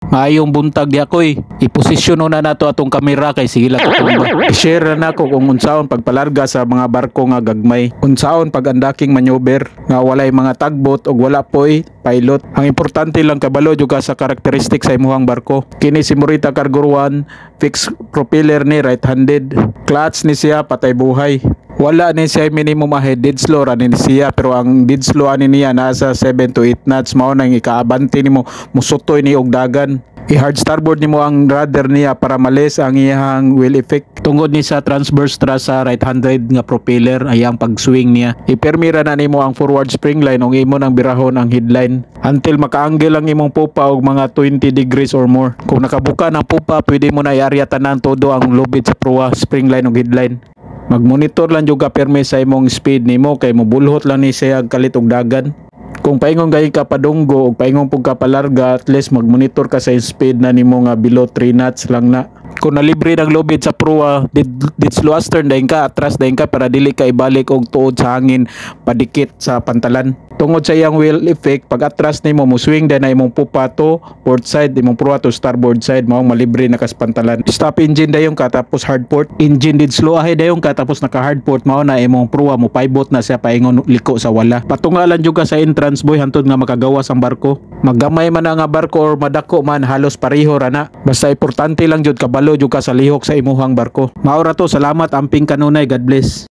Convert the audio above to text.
Maayong buntag di ako'y. Iposisyon na nato atong kamera kay sige lang katumba. I-share na nako kung unsaon pagpalarga sa mga barko nga gagmay. Unsaon pag-undaking maneuver nga walay mga tagbot o wala po'y pilot. Ang importante lang kabalo juga sa karakteristik sa imuhang barko. Kini si Morita Cargo 1, fixed propeller ni right-handed. Clutch ni siya patay buhay. Wala ni siya minimum ahead dead slow ranin siya, pero ang dead slow ani niya nasa 7 to 8 knots. Mao nang ikaabante nimo musutoy ni og dagan. I-hard starboard nimo ang rudder niya para malis ang iyang wheel effect. Tungod ni sa transverse thrust sa right-handed nga propeller ayang pag-swing niya. Ipermira na nimo ang forward spring line ug imo nang birahon ang headline until maka-angle ang imong pupa og mga 20 degrees or more. Kung nakabuka ng pupa, pwede mo na i-area tanan todo ang lubid sa proa, spring line ug headline. Mag-monitor lang juga perme sa imong speed nimo kay mobulhot lang ni siya kalit og dagan. Kung paingon gay ka padunggo o paingon pug ka palarga, at least mag-monitor ka sa speed na nimo nga below 3 knots lang na. Kung nalibre ng lubid sa proa, did slow astern dahin ka, atras dahin ka para dili ka ibalik og tuod sa hangin padikit sa pantalan. Tungod sa iyang wheel effect, pag atras nimo mo swing din na imong pupa to port side, imong proa to starboard side, maong malibre na kas pantalan. Stop engine dayon ka tapos hard port. Engine did slow ahead dayon ka tapos naka hard port, mao na imong proa mo pivot na siya paingon liko sa wala. Patungalan juga sa entrance boy hantod nga makagawas ang barko. Maggamay man nga barko or madako man, halos pareho ra na. Basta importante lang jud kabalo jud ka sa lihok sa imuhang barko. Mao ra to, salamat amping kanunay, God bless.